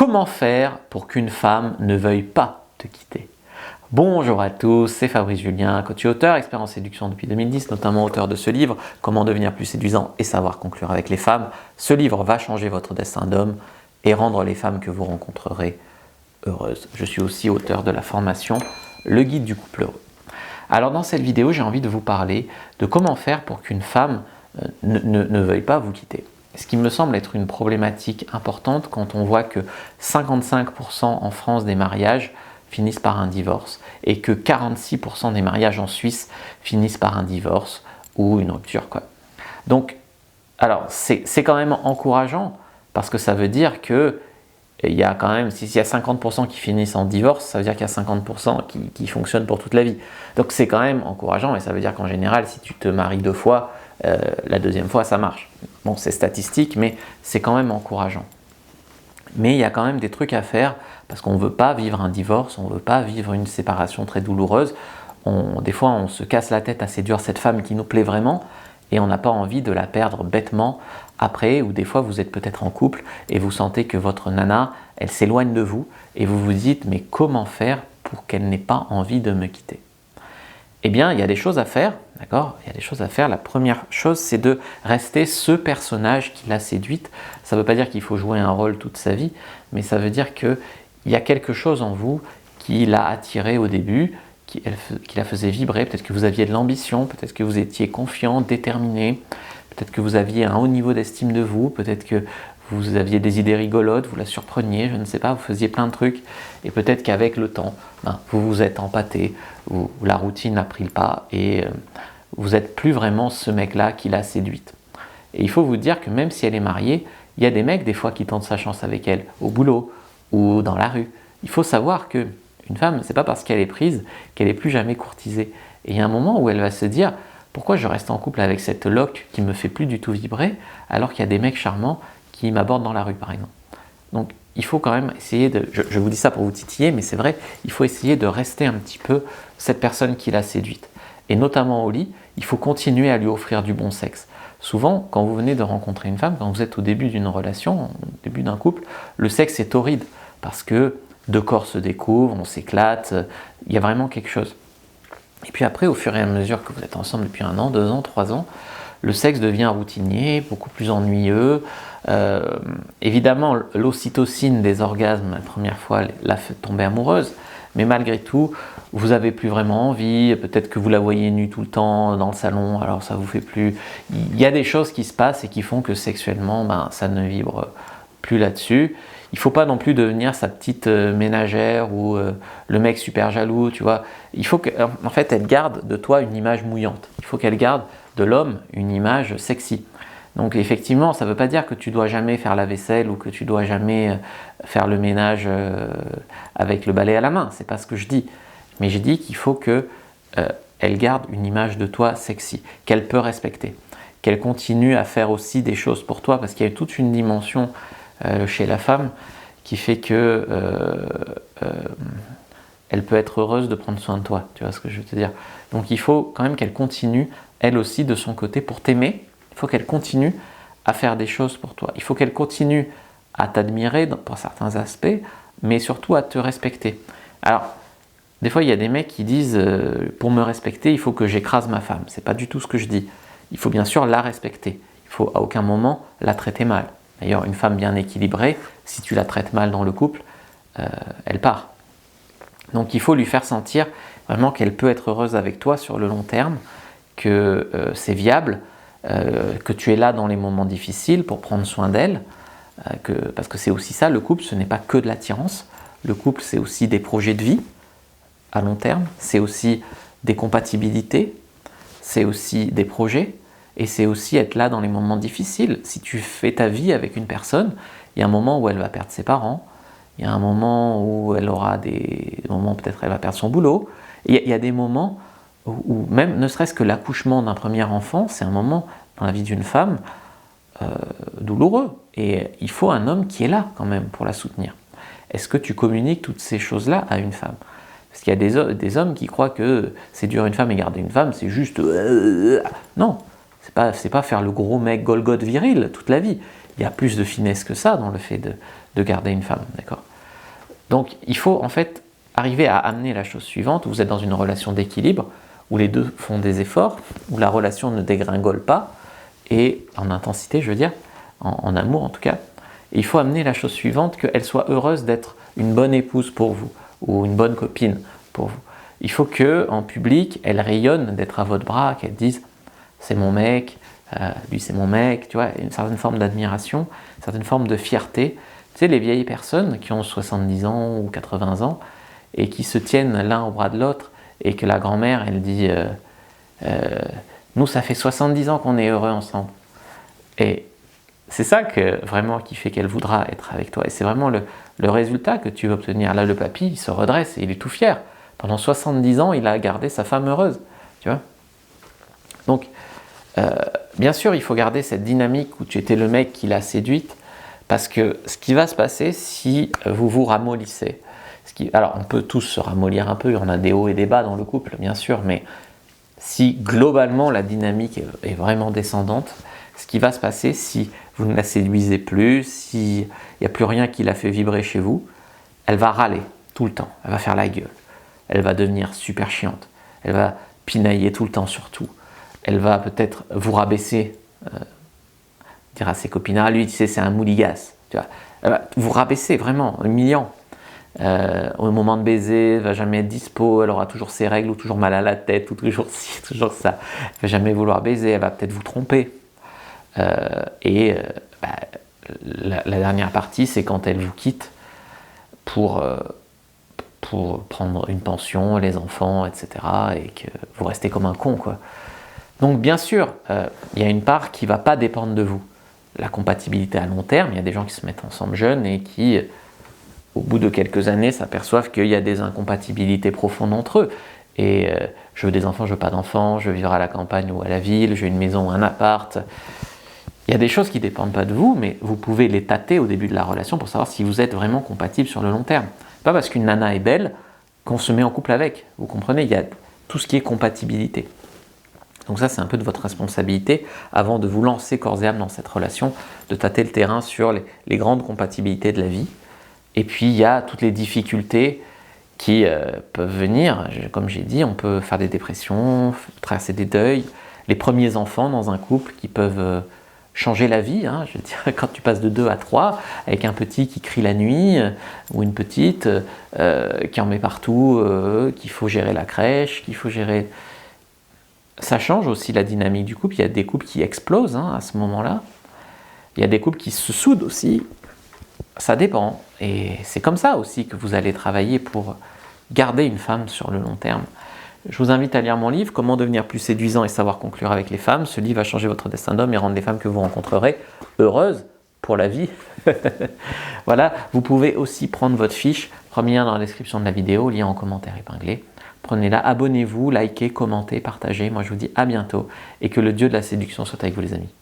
Comment faire pour qu'une femme ne veuille pas te quitter? Bonjour à tous, c'est Fabrice Julien, coach et auteur, expert en séduction depuis 2010, notamment auteur de ce livre « Comment devenir plus séduisant et savoir conclure avec les femmes ». Ce livre va changer votre destin d'homme et rendre les femmes que vous rencontrerez heureuses. Je suis aussi auteur de la formation « Le guide du couple heureux ». Alors dans cette vidéo, j'ai envie de vous parler de comment faire pour qu'une femme ne veuille pas vous quitter. Ce qui me semble être une problématique importante quand on voit que 55% en France des mariages finissent par un divorce et que 46% des mariages en Suisse finissent par un divorce ou une rupture, quoi. Donc, alors c'est quand même encourageant parce que ça veut dire que il y a quand même, s'il y a 50% qui finissent en divorce, ça veut dire qu'il y a 50% qui fonctionnent pour toute la vie. Donc c'est quand même encourageant et ça veut dire qu'en général, si tu te maries 2 fois, la deuxième fois ça marche. Bon, c'est statistique, mais c'est quand même encourageant. Mais il y a quand même des trucs à faire parce qu'on ne veut pas vivre un divorce, on ne veut pas vivre une séparation très douloureuse. Des fois, on se casse la tête à séduire cette femme qui nous plaît vraiment et on n'a pas envie de la perdre bêtement après, ou des fois vous êtes peut-être en couple et vous sentez que votre nana, elle s'éloigne de vous et vous vous dites mais comment faire pour qu'elle n'ait pas envie de me quitter? Eh bien, il y a des choses à faire, d'accord? Il y a des choses à faire. La première chose, c'est de rester ce personnage qui l'a séduite. Ça ne veut pas dire qu'il faut jouer un rôle toute sa vie, mais ça veut dire qu'il y a quelque chose en vous qui l'a attiré au début, qui la faisait vibrer. Peut-être que vous aviez de l'ambition, peut-être que vous étiez confiant, déterminé, peut-être que vous aviez un haut niveau d'estime de vous, peut-être que vous aviez des idées rigolotes, vous la surpreniez, je ne sais pas, vous faisiez plein de trucs. Et peut-être qu'avec le temps, vous vous êtes empâté, la routine a pris le pas et vous n'êtes plus vraiment ce mec-là qui l'a séduite. Et il faut vous dire que même si elle est mariée, il y a des mecs des fois qui tentent sa chance avec elle, au boulot ou dans la rue. Il faut savoir qu'une femme, c'est pas parce qu'elle est prise qu'elle n'est plus jamais courtisée. Et il y a un moment où elle va se dire « Pourquoi je reste en couple avec cette loque qui me fait plus du tout vibrer alors qu'il y a des mecs charmants qui m'abordent dans la rue, par exemple ?» Donc, il faut quand même essayer de, je vous dis ça pour vous titiller, mais c'est vrai, il faut essayer de rester un petit peu cette personne qui l'a séduite. Et notamment au lit, il faut continuer à lui offrir du bon sexe. Souvent, quand vous venez de rencontrer une femme, quand vous êtes au début d'une relation, au début d'un couple, le sexe est torride parce que 2 corps se découvrent, on s'éclate, il y a vraiment quelque chose. Et puis après, au fur et à mesure que vous êtes ensemble depuis 1 an, 2 ans, 3 ans, le sexe devient routinier, beaucoup plus ennuyeux. Évidemment, l'ocytocine des orgasmes, la première fois, l'a fait tomber amoureuse, mais malgré tout, vous n'avez plus vraiment envie, peut-être que vous la voyez nue tout le temps dans le salon, alors ça vous fait plus... Il y a des choses qui se passent et qui font que sexuellement, ça ne vibre plus là-dessus. Il ne faut pas non plus devenir sa petite ménagère ou le mec super jaloux, tu vois. Il faut qu'en fait, elle garde de toi une image mouillante. Il faut qu'elle garde de l'homme une image sexy. Donc effectivement, ça ne veut pas dire que tu dois jamais faire la vaisselle ou que tu dois jamais faire le ménage avec le balai à la main. C'est pas ce que je dis. Mais je dis qu'il faut qu'elle garde une image de toi sexy, qu'elle peut respecter, qu'elle continue à faire aussi des choses pour toi, parce qu'il y a toute une dimension chez la femme qui fait que elle peut être heureuse de prendre soin de toi. Tu vois ce que je veux te dire? Donc il faut quand même qu'elle continue, elle aussi, de son côté, pour t'aimer. Il faut qu'elle continue à faire des choses pour toi. Il faut qu'elle continue à t'admirer pour certains aspects, mais surtout à te respecter. Alors, des fois, il y a des mecs qui disent pour me respecter, il faut que j'écrase ma femme. C'est pas du tout ce que je dis. Il faut bien sûr la respecter. Il faut à aucun moment la traiter mal. D'ailleurs, une femme bien équilibrée, si tu la traites mal dans le couple, elle part. Donc, il faut lui faire sentir vraiment qu'elle peut être heureuse avec toi sur le long terme, que c'est viable, que tu es là dans les moments difficiles pour prendre soin d'elle, parce que c'est aussi ça, le couple, ce n'est pas que de l'attirance. Le couple, c'est aussi des projets de vie à long terme, c'est aussi des compatibilités, c'est aussi des projets, et c'est aussi être là dans les moments difficiles. Si tu fais ta vie avec une personne, il y a un moment où elle va perdre ses parents, il y a un moment où elle aura des moments, peut-être elle va perdre son boulot, et il y a des moments où même, ne serait-ce que l'accouchement d'un premier enfant, c'est un moment dans la vie d'une femme douloureux, et il faut un homme qui est là quand même pour la soutenir. Est-ce que tu communiques toutes ces choses-là à une femme? Parce qu'il y a des hommes qui croient que séduire une femme et garder une femme, c'est juste... Non, c'est pas faire le gros mec Golgoth viril toute la vie. Il y a plus de finesse que ça dans le fait de garder une femme, d'accord? Donc il faut en fait arriver à amener la chose suivante, où vous êtes dans une relation d'équilibre, où les deux font des efforts, où la relation ne dégringole pas, et en intensité je veux dire, en amour en tout cas. Et il faut amener la chose suivante, qu'elle soit heureuse d'être une bonne épouse pour vous, ou une bonne copine pour vous. Il faut qu'en public, elle rayonne d'être à votre bras, qu'elle dise « c'est mon mec », lui c'est mon mec, tu vois, une certaine forme d'admiration, une certaine forme de fierté. Tu sais, les vieilles personnes qui ont 70 ans ou 80 ans et qui se tiennent l'un au bras de l'autre et que la grand-mère, elle dit nous, ça fait 70 ans qu'on est heureux ensemble. Et c'est ça que, vraiment qui fait qu'elle voudra être avec toi. Et c'est vraiment le résultat que tu veux obtenir. Là, le papy, il se redresse et il est tout fier. Pendant 70 ans, il a gardé sa femme heureuse. Tu vois ? Donc, bien sûr, il faut garder cette dynamique où tu étais le mec qui l'a séduite, parce que ce qui va se passer si vous vous ramollissez, alors on peut tous se ramollir un peu, il y en a des hauts et des bas dans le couple, bien sûr, mais si globalement la dynamique est vraiment descendante, ce qui va se passer si vous ne la séduisez plus, s'il n'y a plus rien qui la fait vibrer chez vous, elle va râler tout le temps, elle va faire la gueule, elle va devenir super chiante, elle va pinailler tout le temps sur tout. Elle va peut-être vous rabaisser, dire à ses copines, ah lui, tu sais, c'est un mouligas. Tu vois. Elle va vous rabaisser, vraiment, humiliant. Au moment de baiser, elle ne va jamais être dispo, elle aura toujours ses règles, ou toujours mal à la tête, ou toujours ci, toujours ça. Elle ne va jamais vouloir baiser, elle va peut-être vous tromper. La dernière partie, c'est quand elle vous quitte pour prendre une pension, les enfants, etc. Et que vous restez comme un con, quoi. Donc bien sûr, il y a une part qui ne va pas dépendre de vous. La compatibilité à long terme, il y a des gens qui se mettent ensemble jeunes et qui, au bout de quelques années, s'aperçoivent qu'il y a des incompatibilités profondes entre eux. Et je veux des enfants, je veux pas d'enfants, je veux vivre à la campagne ou à la ville, je veux une maison ou un appart. Il y a des choses qui ne dépendent pas de vous, mais vous pouvez les tâter au début de la relation pour savoir si vous êtes vraiment compatible sur le long terme. Pas parce qu'une nana est belle qu'on se met en couple avec. Vous comprenez, il y a tout ce qui est compatibilité. Donc ça, c'est un peu de votre responsabilité avant de vous lancer corps et âme dans cette relation, de tâter le terrain sur les grandes compatibilités de la vie. Et puis, il y a toutes les difficultés qui peuvent venir. Comme j'ai dit, on peut faire des dépressions, traverser des deuils, les premiers enfants dans un couple qui peuvent changer la vie. Hein. Je veux dire, quand tu passes de 2 à 3, avec un petit qui crie la nuit, ou une petite qui en met partout, qu'il faut gérer la crèche, qu'il faut gérer... Ça change aussi la dynamique du couple. Il y a des couples qui explosent à ce moment-là. Il y a des couples qui se soudent aussi. Ça dépend. Et c'est comme ça aussi que vous allez travailler pour garder une femme sur le long terme. Je vous invite à lire mon livre « Comment devenir plus séduisant et savoir conclure avec les femmes ». Ce livre va changer votre destin d'homme et rendre les femmes que vous rencontrerez heureuses pour la vie. Voilà, vous pouvez aussi prendre votre fiche. Premier lien dans la description de la vidéo, lien en commentaire épinglé. Prenez-la, abonnez-vous, likez, commentez, partagez. Moi, je vous dis à bientôt et que le Dieu de la séduction soit avec vous, les amis.